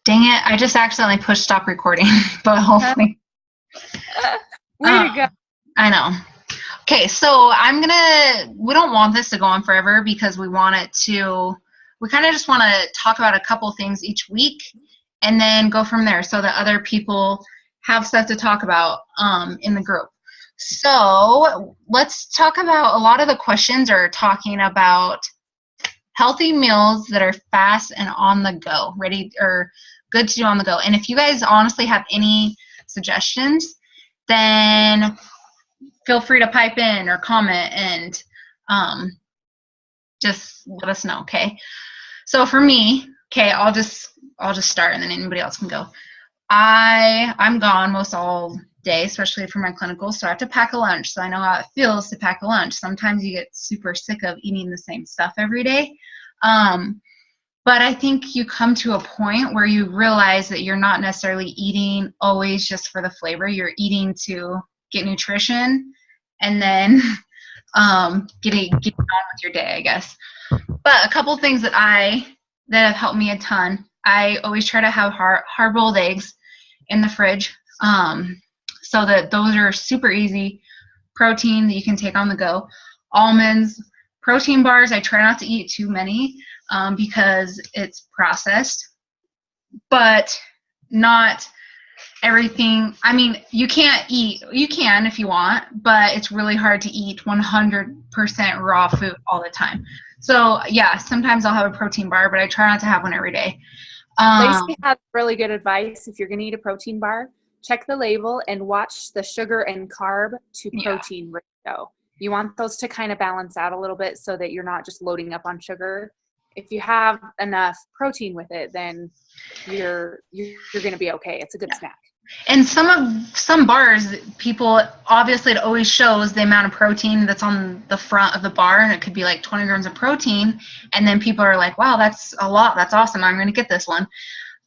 Dang it, I just accidentally pushed stop recording, but hopefully. Way to go. I know. Okay, so we don't want this to go on forever because we kind of just want to talk about a couple things each week and then go from there so that other people have stuff to talk about in the group. So let's talk about, a lot of the questions are talking about healthy meals that are fast and on the go, ready or good to do on the go. And if you guys honestly have any suggestions, then feel free to pipe in or comment and just let us know, okay? So for me, okay, I'll just start and then anybody else can go. I'm gone most all day, especially for my clinicals, so I have to pack a lunch. So I know how it feels to pack a lunch. Sometimes you get super sick of eating the same stuff every day. But I think you come to a point where you realize that you're not necessarily eating always just for the flavor. You're eating to get nutrition and then getting on with your day, I guess. But a couple things that have helped me a ton. I always try to have hard-boiled eggs in the fridge, so that those are super easy protein that you can take on the go. Almonds, protein bars, I try not to eat too many because it's processed, but not everything. I mean, you can if you want, but it's really hard to eat 100% raw food all the time. So yeah, sometimes I'll have a protein bar, but I try not to have one every day. Lacey has really good advice. If you're going to eat a protein bar, check the label and watch the sugar and carb to protein ratio. You want those to kind of balance out a little bit so that you're not just loading up on sugar. If you have enough protein with it, then you're going to be okay. It's a good snack. And some bars, people, obviously it always shows the amount of protein that's on the front of the bar, and it could be like 20 grams of protein, and then people are like, wow, that's a lot, that's awesome, I'm going to get this one.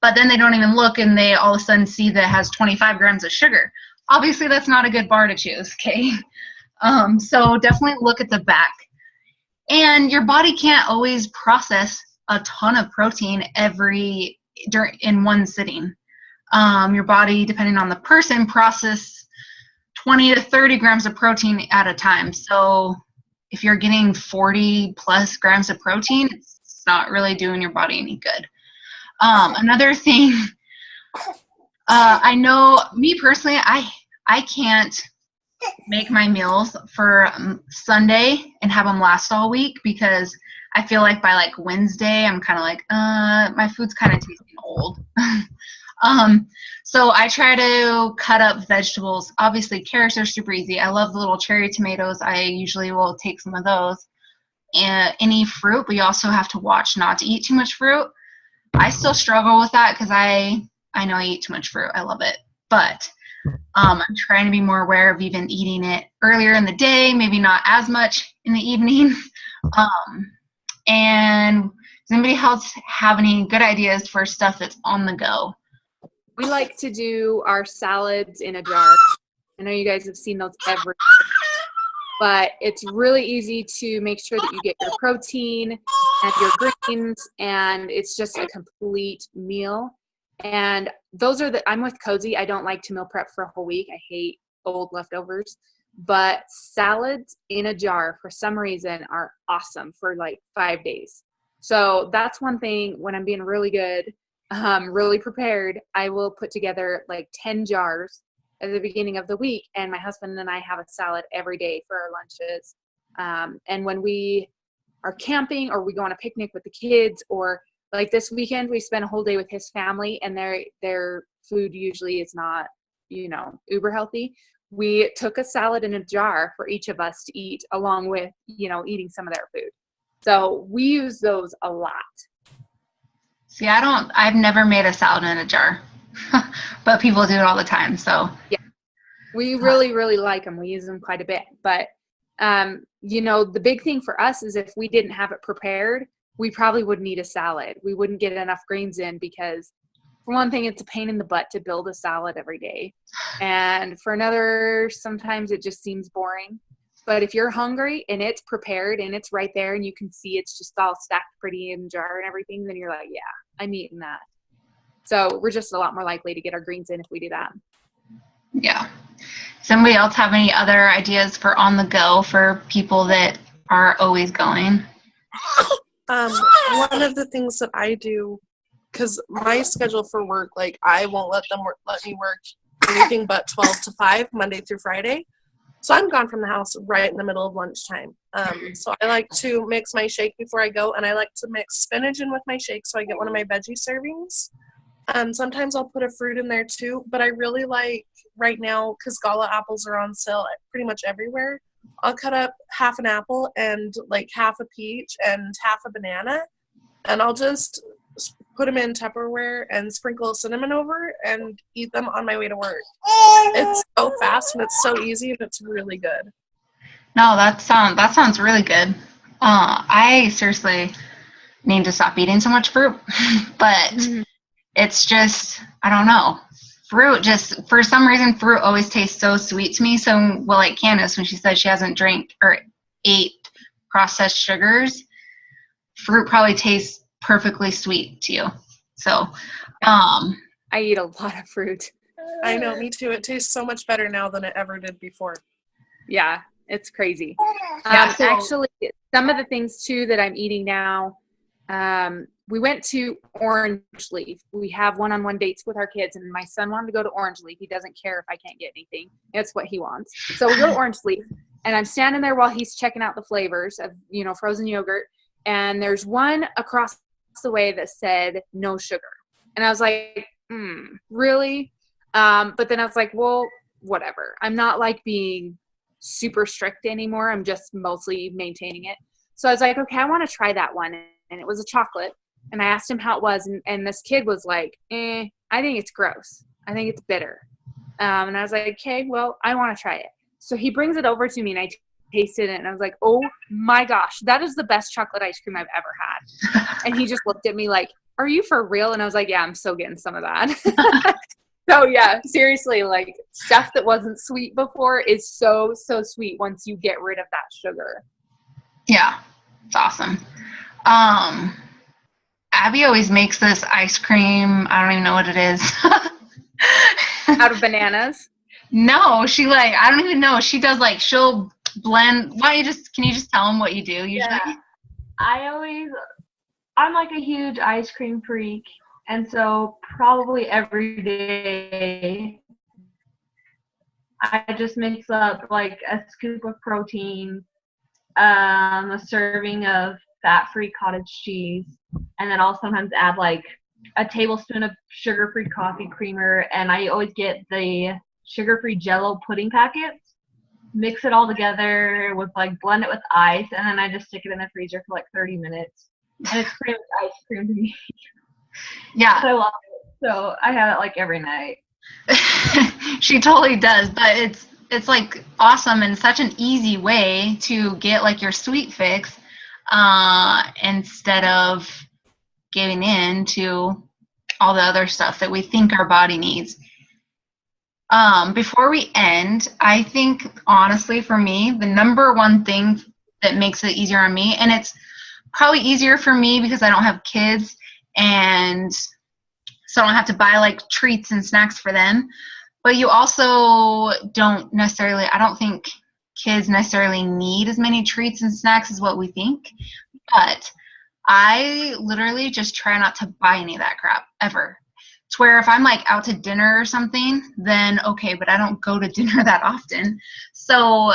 But then they don't even look, and they all of a sudden see that it has 25 grams of sugar. Obviously that's not a good bar to choose, okay? So definitely look at the back. And your body can't always process a ton of protein in one sitting. Your body, depending on the person, process 20 to 30 grams of protein at a time. So if you're getting 40 plus grams of protein, it's not really doing your body any good. Another thing, I know me personally, I can't make my meals for Sunday and have them last all week because I feel like by like Wednesday, I'm kind of like, my food's kind of tasting old. So I try to cut up vegetables. Obviously, carrots are super easy. I love the little cherry tomatoes. I usually will take some of those. And any fruit, but you also have to watch not to eat too much fruit. I still struggle with that because I know I eat too much fruit. I love it. But I'm trying to be more aware of even eating it earlier in the day, maybe not as much in the evening. And does anybody else have any good ideas for stuff that's on the go? We like to do our salads in a jar. I know you guys have seen those everywhere, but it's really easy to make sure that you get your protein and your greens, and it's just a complete meal. And those are I'm with Cozy. I don't like to meal prep for a whole week. I hate old leftovers. But salads in a jar, for some reason, are awesome for like 5 days. So that's one thing when I'm being really good, really prepared, I will put together like 10 jars at the beginning of the week. And my husband and I have a salad every day for our lunches. And when we are camping or we go on a picnic with the kids, or like this weekend, we spent a whole day with his family, and their food usually is not, uber healthy. We took a salad in a jar for each of us to eat along with, eating some of their food. So we use those a lot. See, I've never made a salad in a jar, but people do it all the time. So yeah, we really, really like them. We use them quite a bit. But, the big thing for us is if we didn't have it prepared, we probably wouldn't eat a salad. We wouldn't get enough greens in because, for one thing, it's a pain in the butt to build a salad every day. And for another, sometimes it just seems boring. But if you're hungry and it's prepared and it's right there and you can see it's just all stacked pretty in the jar and everything, then you're like, yeah, I'm eating that. So we're just a lot more likely to get our greens in if we do that. Yeah. Does anybody else have any other ideas for on the go for people that are always going? One of the things that I do, because my schedule for work, like I won't let me work anything but 12 to 5, Monday through Friday. So I'm gone from the house right in the middle of lunchtime. So I like to mix my shake before I go, and I like to mix spinach in with my shake so I get one of my veggie servings. Sometimes I'll put a fruit in there too, but I really like right now, because Gala apples are on sale pretty much everywhere, I'll cut up half an apple and like half a peach and half a banana, and I'll just put them in Tupperware and sprinkle cinnamon over and eat them on my way to work. It's so fast and it's so easy and it's really good. No, that sounds really good. I seriously need to stop eating so much fruit, but it's just, I don't know. Fruit just, for some reason, fruit always tastes so sweet to me. So, well, like Candace, when she said she hasn't drank or ate processed sugars, fruit probably tastes perfectly sweet to you. So, I eat a lot of fruit. I know, me too. It tastes so much better now than it ever did before. Yeah, it's crazy. Yeah, so- actually, some of the things too that I'm eating now, we went to Orange Leaf. We have one-on-one dates with our kids, and my son wanted to go to Orange Leaf. He doesn't care if I can't get anything. It's what he wants. So we go to Orange Leaf, and I'm standing there while he's checking out the flavors of, frozen yogurt, and there's one across the way that said no sugar. And I was like, really? But then I was like, well, whatever. I'm not like being super strict anymore. I'm just mostly maintaining it. So I was like, okay, I want to try that one. And it was a chocolate. And I asked him how it was. And this kid was like, I think it's gross. I think it's bitter. And I was like, okay, well, I want to try it. So he brings it over to me and I tasted it. And I was like, oh my gosh, that is the best chocolate ice cream I've ever had. And he just looked at me like, are you for real? And I was like, yeah, I'm so getting some of that. So yeah, seriously, like stuff that wasn't sweet before is so sweet once you get rid of that sugar. Yeah, it's awesome. Abby always makes this ice cream. I don't even know what it is. Out of bananas? No, I don't even know. She does she'll blend. Can you just tell them what you do usually? Yeah. I'm like a huge ice cream freak. And so probably every day I just mix up like a scoop of protein, a serving of fat-free cottage cheese, and then I'll sometimes add like a tablespoon of sugar-free coffee creamer, and I always get the sugar-free Jell-O pudding packets, mix it all together with blend it with ice, and then I just stick it in the freezer for 30 minutes. And it's pretty much ice cream to me. Yeah. I love it. So I have it every night. She totally does, but it's awesome and such an easy way to get your sweet fix instead of giving in to all the other stuff that we think our body needs. Before we end, I think honestly for me, the number one thing that makes it easier on me, and it's probably easier for me because I don't have kids and so I don't have to buy treats and snacks for them. But you also I don't think kids necessarily need as many treats and snacks as what we think. But I literally just try not to buy any of that crap ever. It's where if I'm out to dinner or something, then okay, but I don't go to dinner that often. So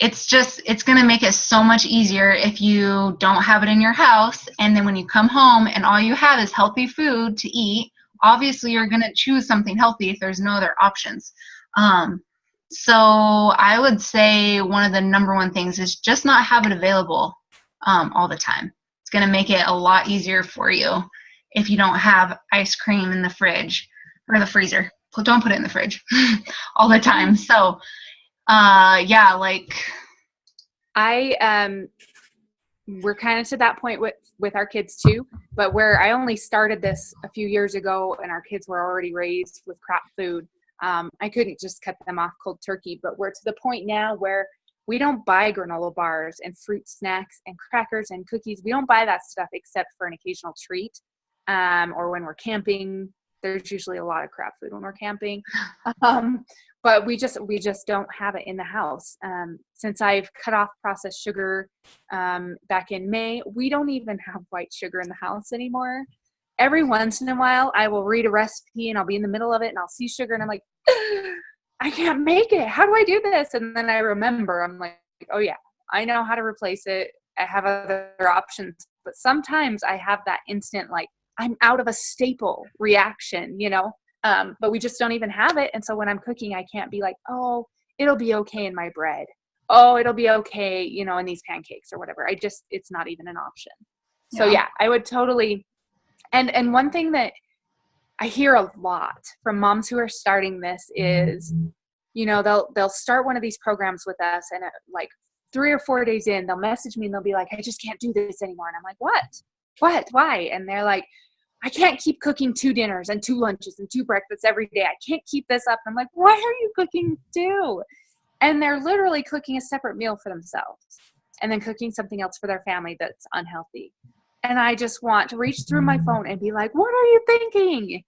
it's going to make it so much easier if you don't have it in your house. And then when you come home and all you have is healthy food to eat, obviously you're going to choose something healthy if there's no other options. So I would say one of the number one things is just not have it available all the time. It's going to make it a lot easier for you if you don't have ice cream in the fridge or the freezer. Don't put it in the fridge all the time. So yeah, we're kind of to that point with our kids too, but where I only started this a few years ago and our kids were already raised with crap food, I couldn't just cut them off cold turkey. But we're to the point now where we don't buy granola bars and fruit snacks and crackers and cookies. We don't buy that stuff except for an occasional treat. or when we're camping. There's usually a lot of crap food when we're camping. But we just don't have it in the house. Since I've cut off processed sugar back in May, we don't even have white sugar in the house anymore. Every once in a while, I will read a recipe and I'll be in the middle of it and I'll see sugar and I'm like, I can't make it. How do I do this? And then I remember, I'm like, oh yeah, I know how to replace it. I have other options. But sometimes I have that instant, like, I'm out of a staple reaction, you know? But we just don't even have it. And so when I'm cooking, I can't be like, oh, it'll be okay in my bread. Oh, it'll be okay, you know, in these pancakes or whatever. It's not even an option. So yeah, I would totally. And one thing that I hear a lot from moms who are starting this is, you know, they'll start one of these programs with us and like 3 or 4 days in, they'll message me and they'll be like, I just can't do this anymore. And I'm like, what, why? And they're like, I can't keep cooking 2 dinners and 2 lunches and 2 breakfasts every day. I can't keep this up. I'm like, why are you cooking 2? And they're literally cooking a separate meal for themselves and then cooking something else for their family that's unhealthy. And I just want to reach through my phone and be like, what are you thinking?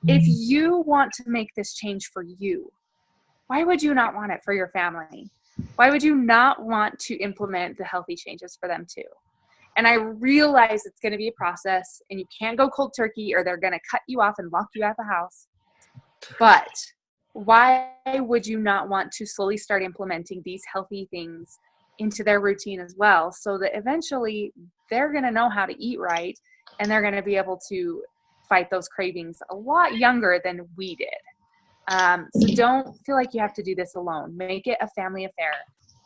If you want to make this change for you, why would you not want it for your family? Why would you not want to implement the healthy changes for them too? And I realize it's going to be a process and you can't go cold turkey or they're going to cut you off and lock you out of the house. But why would you not want to slowly start implementing these healthy things into their routine as well, so that eventually they're going to know how to eat right and they're going to be able to fight those cravings a lot younger than we did. So don't feel like you have to do this alone. Make it a family affair.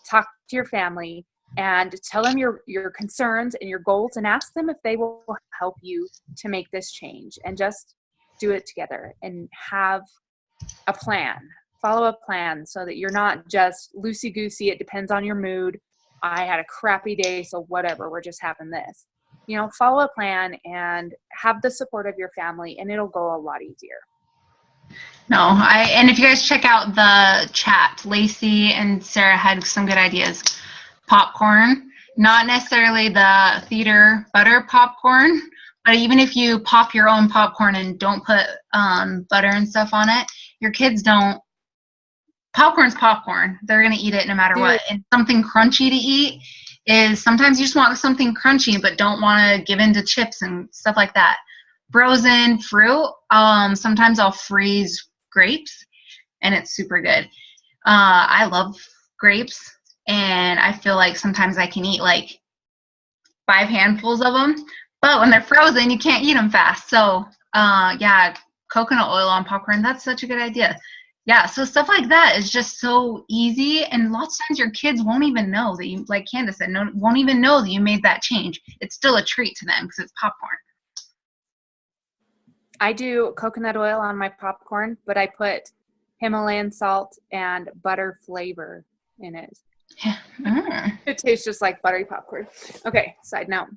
Talk to your family and tell them your concerns and your goals and ask them if they will help you to make this change, and just do it together and have a plan. Follow a plan so that you're not just loosey-goosey. It depends on your mood. I had a crappy day, so whatever, we're just having this. You know, follow a plan and have the support of your family, and it'll go a lot easier. And if you guys check out the chat, Lacey and Sarah had some good ideas. Popcorn, not necessarily the theater butter popcorn, but even if you pop your own popcorn and don't put butter and stuff on it, your kids don't. Popcorn's popcorn. They're going to eat it no matter what. And something crunchy to eat is, sometimes you just want something crunchy but don't want to give in to chips and stuff like that. Frozen fruit, sometimes I'll freeze grapes and it's super good. I love grapes and I feel like sometimes I can eat like 5 handfuls of them, but when they're frozen, you can't eat them fast. So yeah, coconut oil on popcorn, that's such a good idea. Yeah, so stuff like that is just so easy, and lots of times your kids won't even know that you, like Candace said, won't even know that you made that change. It's still a treat to them because it's popcorn. I do coconut oil on my popcorn, but I put Himalayan salt and butter flavor in it. It tastes just like buttery popcorn. Okay, side note.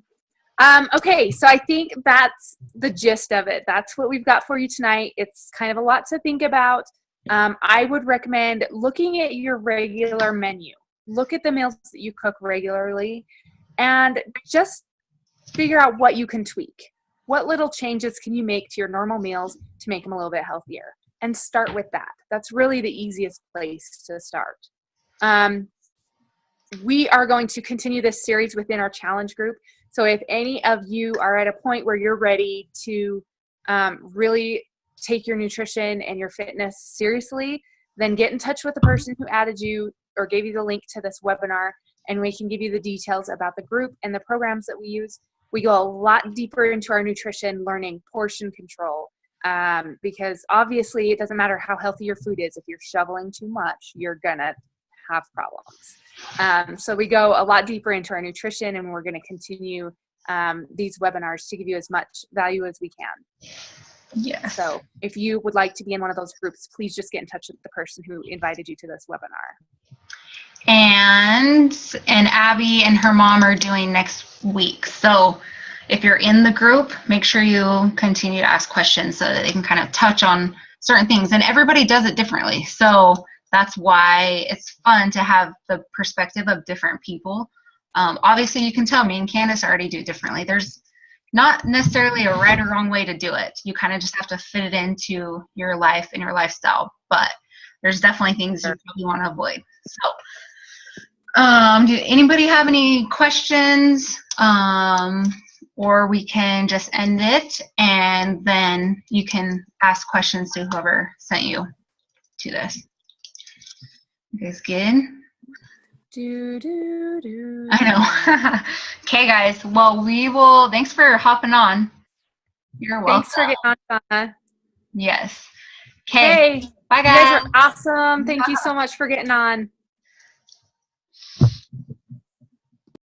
Okay, so I think that's the gist of it. That's what we've got for you tonight. It's kind of a lot to think about. I would recommend looking at your regular menu. Look at the meals that you cook regularly and just figure out what you can tweak. What little changes can you make to your normal meals to make them a little bit healthier? And start with that. That's really the easiest place to start. We are going to continue this series within our challenge group. So if any of you are at a point where you're ready to really take your nutrition and your fitness seriously, then get in touch with the person who added you or gave you the link to this webinar, and we can give you the details about the group and the programs that we use. We go a lot deeper into our nutrition, learning portion control, because obviously it doesn't matter how healthy your food is. If you're shoveling too much, you're gonna have problems. So we go a lot deeper into our nutrition, and we're gonna continue these webinars to give you as much value as we can. Yes. So if you would like to be in one of those groups, please just get in touch with the person who invited you to this webinar. And Abby and her mom are doing next week. So if you're in the group, make sure you continue to ask questions so that they can kind of touch on certain things. And everybody does it differently. So that's why it's fun to have the perspective of different people. Obviously, you can tell me and Candace already do it differently. There's not necessarily a right or wrong way to do it. You kind of just have to fit it into your life and your lifestyle. But there's definitely things you probably want to avoid. So, do anybody have any questions? Or we can just end it, and then you can ask questions to whoever sent you to this. You guys good? I know. Okay, guys. Well, thanks for hopping on. You're welcome. Thanks for getting on, Donna. Yes. Okay. Hey, Bye, you guys. guys are awesome. Thank you so much for getting on.